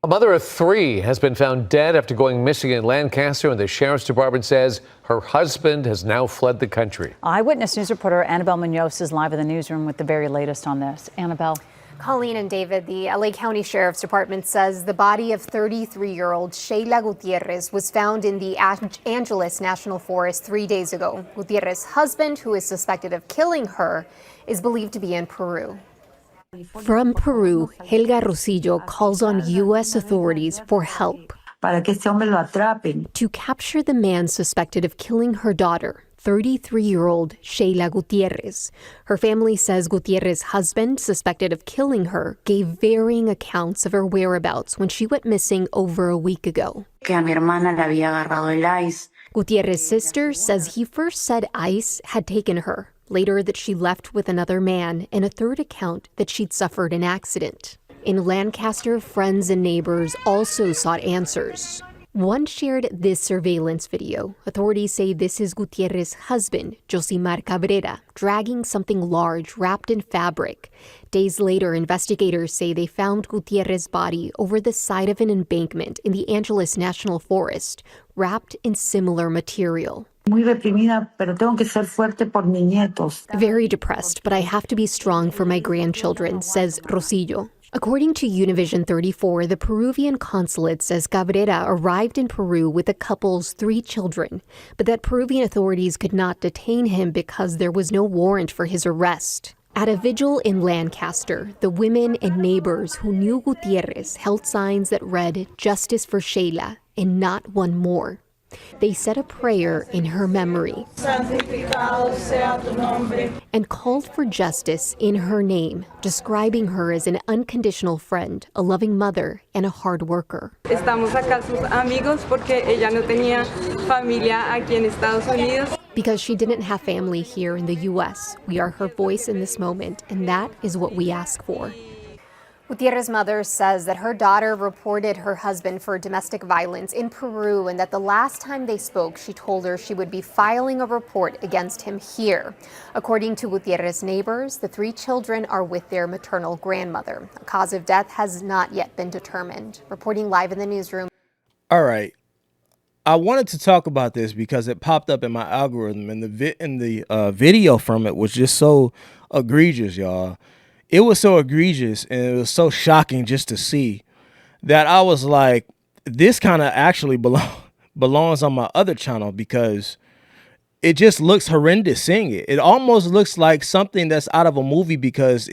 A mother of three has been found dead after going missing in Lancaster, and the sheriff's department says her husband has now fled the country. Eyewitness News reporter Annabelle Munoz is live in the newsroom with the very latest on this. Annabelle. Colleen and David, the LA County Sheriff's Department says the body of 33-year-old Sheila Gutierrez was found in the Angeles National Forest 3 days ago. Gutierrez's husband, who is suspected of killing her, is believed to be in Peru. From Peru, Helga Rosillo calls on U.S. authorities for help to capture the man suspected of killing her daughter, 33-year-old Sheila Gutierrez. Her family says Gutierrez's husband, suspected of killing her, gave varying accounts of her whereabouts when she went missing over a week ago. Gutierrez's sister says he first said ICE had taken her, later that she left with another man, and a third account that she'd suffered an accident. In Lancaster, friends and neighbors also sought answers. One shared this surveillance video. Authorities say this is Gutierrez's husband, Josimar Cabrera, dragging something large wrapped in fabric. Days later, investigators say they found Gutierrez's body over the side of an embankment in the Angeles National Forest, wrapped in similar material. Very depressed, but I have to be strong for my grandchildren, says Rosillo. According to Univision 34, the Peruvian consulate says Cabrera arrived in Peru with the couple's 3 children, but that Peruvian authorities could not detain him because there was no warrant for his arrest. At a vigil in Lancaster, the women and neighbors who knew Gutierrez held signs that read, "Justice for Sheila," and not one more. They said a prayer in her memory and called for justice in her name, describing her as an unconditional friend, a loving mother, and a hard worker. Estamos acá sus amigos porque ella no tenía familia aquí en Estados Unidos. Because she didn't have family here in the U.S., we are her voice in this moment, and that is what we ask for. Gutierrez's mother says that her daughter reported her husband for domestic violence in Peru and that the last time they spoke, she told her she would be filing a report against him here. According to Gutierrez's neighbors, the 3 children are with their maternal grandmother. A cause of death has not yet been determined. Reporting live in the newsroom. All right. I wanted to talk about this because it popped up in my algorithm, and the video from it was just so egregious, y'all. It was so egregious and it was so shocking just to see that I was like, this kind of actually belongs on my other channel because it just looks horrendous seeing it. It almost looks like something that's out of a movie because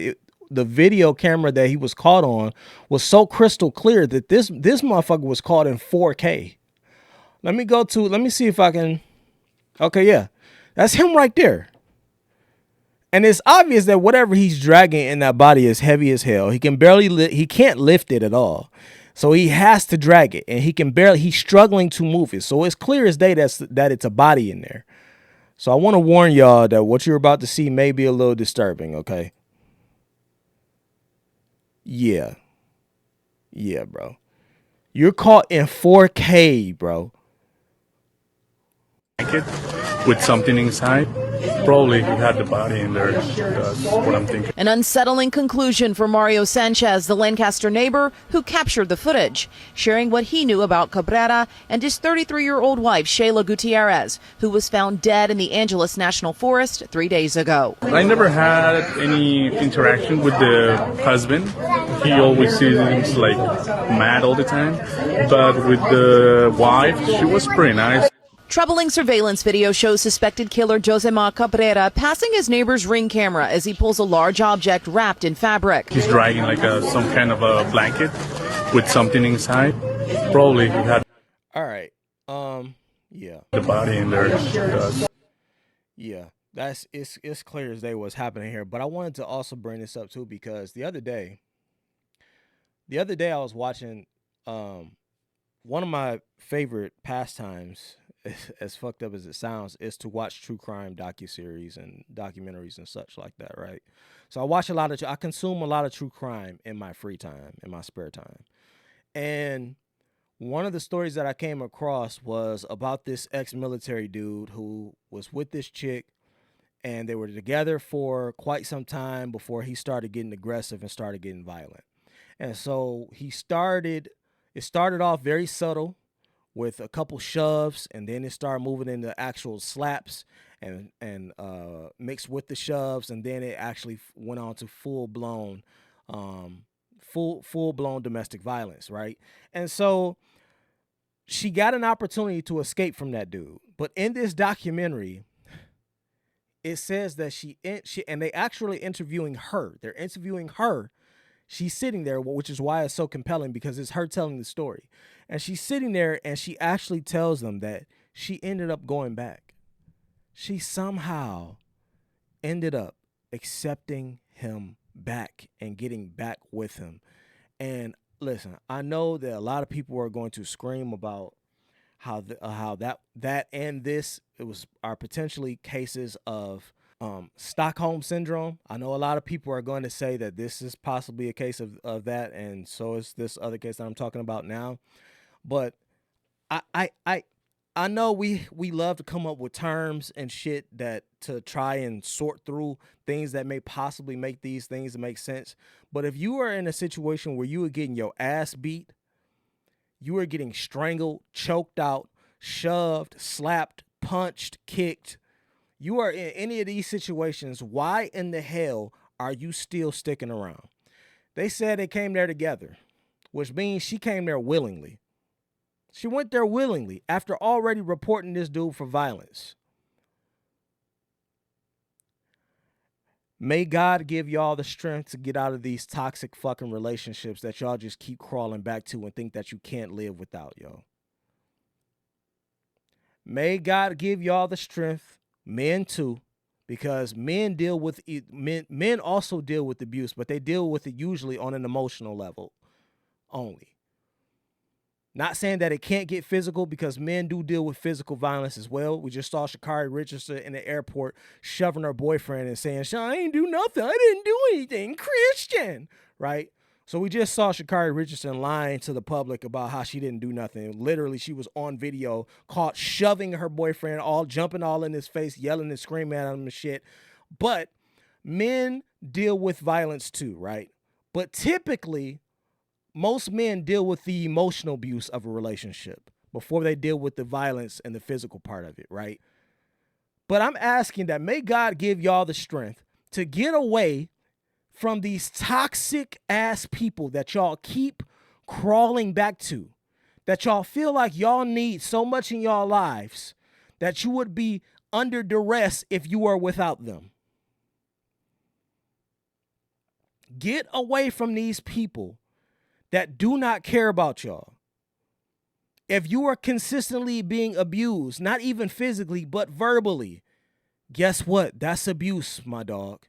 the video camera that he was caught on was so crystal clear that this motherfucker was caught in 4K. Let me see if I can. Okay, yeah, that's him right there. And it's obvious that whatever he's dragging in that body is heavy as hell. He can't lift it at all. So he has to drag it, and he's struggling to move it. So it's clear as day that it's a body in there. So I want to warn y'all that what you're about to see may be a little disturbing, okay? Yeah. Yeah, bro. You're caught in 4K, bro. With something inside. Probably he had the body in there. That's what I'm thinking. An unsettling conclusion for Mario Sanchez, the Lancaster neighbor who captured the footage, sharing what he knew about Cabrera and his 33-year-old wife, Sheila Gutierrez, who was found dead in the Angeles National Forest 3 days ago. I never had any interaction with the husband. He always seems like mad all the time. But with the wife, she was pretty nice. Troubling surveillance video shows suspected killer Josimar Cabrera passing his neighbor's Ring camera as he pulls a large object wrapped in fabric. He's dragging like some kind of a blanket with something inside. Probably he had. All right. Yeah. The body in there. Yeah. It's clear as day what's happening here. But I wanted to also bring this up too because the other day I was watching one of my favorite pastimes, as fucked up as it sounds, is to watch true crime docuseries and documentaries and such like that, right? So I consume a lot of true crime in my free time, in my spare time. And one of the stories that I came across was about this ex-military dude who was with this chick, and they were together for quite some time before he started getting aggressive and started getting violent. And so he started It started off very subtle with a couple shoves, and then it started moving into actual slaps and mixed with the shoves, and then it actually went on to full blown domestic violence, right? And so she got an opportunity to escape from that dude. But in this documentary, it says that she and they actually interviewing her. They're interviewing her. She's sitting there, which is why it's so compelling, because it's her telling the story. And she's sitting there and she actually tells them that she ended up going back. She somehow ended up accepting him back and getting back with him. And listen, I know that a lot of people are going to scream about how that and this are potentially cases of Stockholm syndrome. I know a lot of people are going to say that this is possibly a case of that, and so is this other case that I'm talking about now. But I know we love to come up with terms and shit that to try and sort through things that may possibly make these things make sense. But if you are in a situation where you are getting your ass beat, you are getting strangled, choked out, shoved, slapped, punched, kicked, you are in any of these situations, why in the hell are you still sticking around? They said they came there together, which means she came there willingly. She went there willingly after already reporting this dude for violence. May God give y'all the strength to get out of these toxic fucking relationships that y'all just keep crawling back to and think that you can't live without, yo. May God give y'all the strength, men too, because men also deal with abuse, but they deal with it usually on an emotional level only. Not saying that it can't get physical, because men do deal with physical violence as well. We just saw Sha'Carri Richardson in the airport shoving her boyfriend and saying, "I ain't do nothing. I didn't do anything. Christian," right? So we just saw Sha'Carri Richardson lying to the public about how she didn't do nothing. Literally, she was on video caught shoving her boyfriend, jumping all in his face, yelling and screaming at him and shit. But men deal with violence too, right? But typically, most men deal with the emotional abuse of a relationship before they deal with the violence and the physical part of it, right? But I'm asking that may God give y'all the strength to get away from these toxic ass people that y'all keep crawling back to, that y'all feel like y'all need so much in y'all lives that you would be under duress if you were without them. Get away from these people that do not care about y'all. If you are consistently being abused, not even physically, but verbally, guess what? That's abuse, my dog.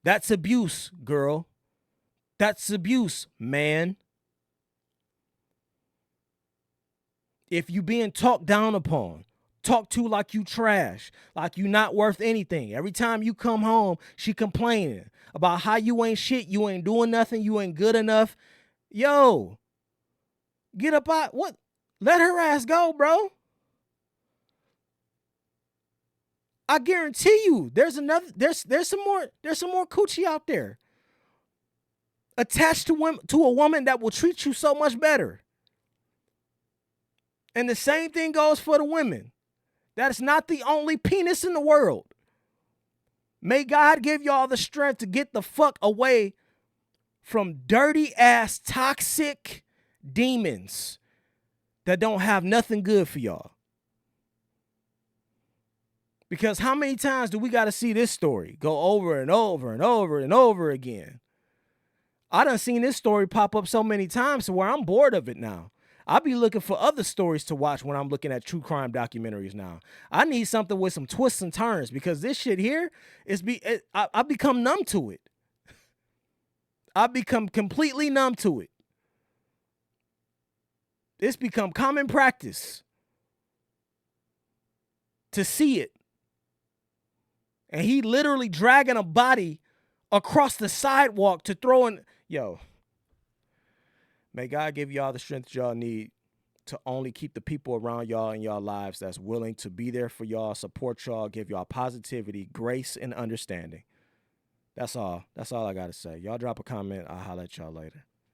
That's abuse, girl. That's abuse, man. If you being talked down upon, talked to like you trash, like you not worth anything. Every time you come home, she complaining about how you ain't shit, you ain't doing nothing, you ain't good enough. Yo, get up out. What? Let her ass go, bro. I guarantee you, there's some more coochie out there attached to a woman that will treat you so much better. And the same thing goes for the women. That's not the only penis in the world. May God give y'all the strength to get the fuck away from dirty ass toxic demons that don't have nothing good for y'all. Because how many times do we got to see this story go over and over and over and over again? I done seen this story pop up so many times to where I'm bored of it now. I'll be looking for other stories to watch when I'm looking at true crime documentaries now. I need something with some twists and turns, because this shit here I become numb to it. I become completely numb to it. It's become common practice to see it. And he literally dragging a body across the sidewalk to throw in. Yo, may God give y'all the strength y'all need to only keep the people around y'all in y'all lives that's willing to be there for y'all, support y'all, give y'all positivity, grace, and understanding. That's all. That's all I got to say. Y'all drop a comment. I'll holler at y'all later.